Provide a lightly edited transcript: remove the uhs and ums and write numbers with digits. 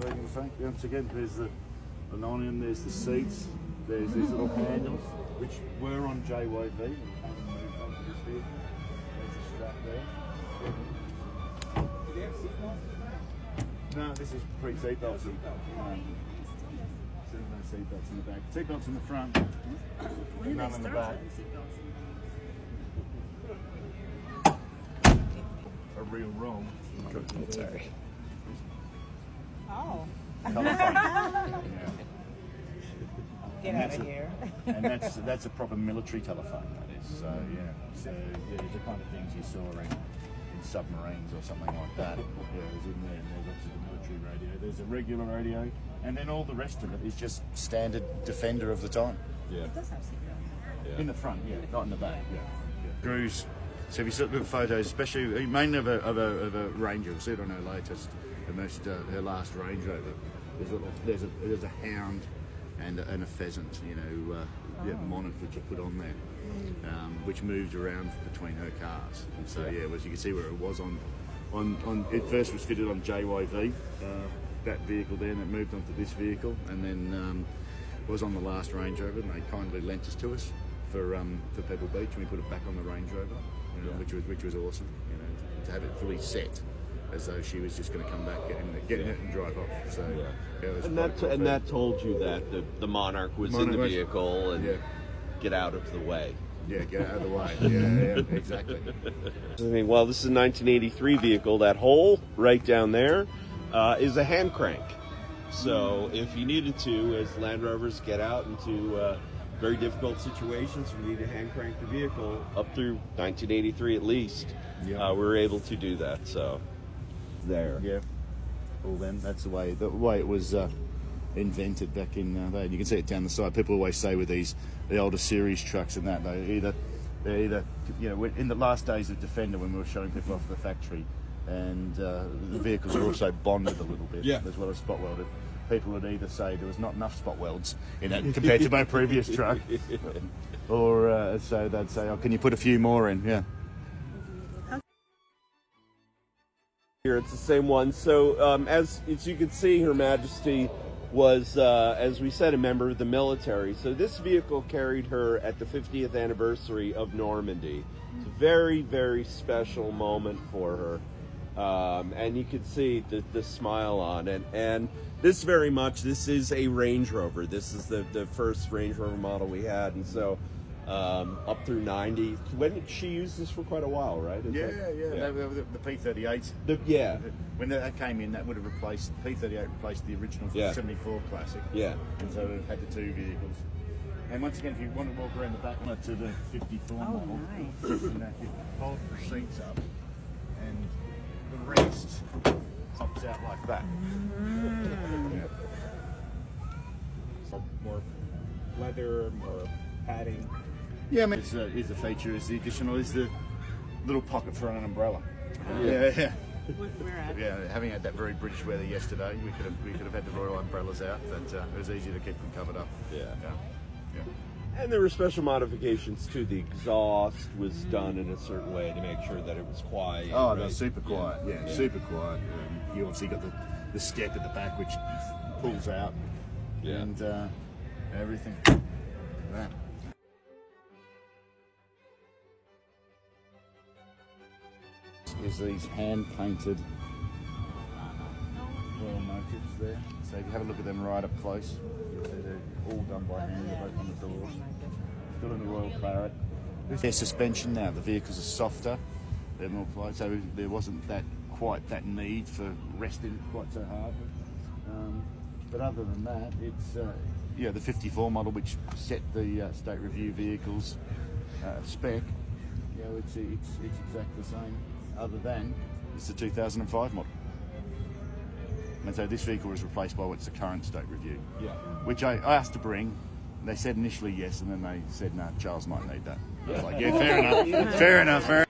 back in the front. Once again, there's an onion, there's the seats, there's these little handles, which were on JYV. There's a strap there. No, this is pre-seatbelts. No seatbelts in the back. Seatbelts in the front, none in the back. A real room. Sorry. Oh. Telephone. Get out of here. And that's a proper military telephone, that is. So yeah, the kind of things you saw in submarines or something like that. Yeah, it was in there. And there's obviously the military radio. There's a regular radio, and then all the rest of it is just standard Defender of the time. Yeah. It does have seatbelts. In the front, yeah, not in the back. Yeah. Cruise. So if you look at photos, especially mainly of a Ranger, we'll see it on her latest, her last Range Rover. There's a hound and a pheasant, monarch which you put on there, which moved around between her cars. And so as you can see where it was on it first was fitted on JYV, that vehicle there, and it moved onto this vehicle, and then was on the last Range Rover, and they kindly lent us to us for Pebble Beach, and we put it back on the Range Rover, which was awesome, to have it fully set, as though she was just going to come back, get in it and drive off. So that told you that the Monarch was in the vehicle and get out of the way. Yeah, get out of the way. Yeah, exactly. I mean, well, this is a 1983 vehicle. That hole right down there is a hand crank. So if you needed to, as Land Rovers get out into very difficult situations, we need to hand crank the vehicle up through 1983 at least. We were able to do that. So there. Yeah. Well, then that's the way it was invented back in there. You can see it down the side. People always say with the older series trucks and that, they're either in the last days of Defender when we were showing people off the factory, and the vehicles are also bonded a little bit as well as spot welded. People would either say there was not enough spot welds in it compared to my previous truck, or so they'd say, "Oh, can you put a few more in?" Yeah. Here it's the same one. So as you can see, Her Majesty was, as we said, a member of the military. So this vehicle carried her at the 50th anniversary of Normandy. It's a very, very special moment for her. And you can see the smile on it. And this is a Range Rover. This is the first Range Rover model we had. And so up through 90. When she used this for quite a while, right? The P38. When that came in, that would have replaced, P38 replaced the original 74 Classic. Yeah. And so we've had the two vehicles. And once again, if you want to walk around the back to the 54 model, nice. and that you fold the seats up, and the rest pops out like that. So more leather, more padding. Yeah, I mean, here's the feature, is the additional, is the little pocket for an umbrella. Having had that very British weather yesterday, we could have had the Royal umbrellas out, but it was easy to keep them covered up. Yeah. And there were special modifications too. The exhaust was done in a certain way to make sure that it was quiet. Oh, no, super quiet. Yeah, super quiet. You obviously got the step at the back which pulls out, and everything. That. Is these hand-painted royal motifs there. So if you have a look at them right up close, you'll see they're all done by hand. They're both on the doors. Still in the Royal Claret. Their suspension now, the vehicles are softer, they're more quiet, so there wasn't quite that need for resting quite so hard. But other than that, it's the 54 model, which set the State Review vehicles spec. It's exactly the same, other than it's the 2005 model. And so this vehicle was replaced by what's the current State Review, which I asked to bring. They said initially yes, and then they said no, Charles might need that. I was like, fair enough.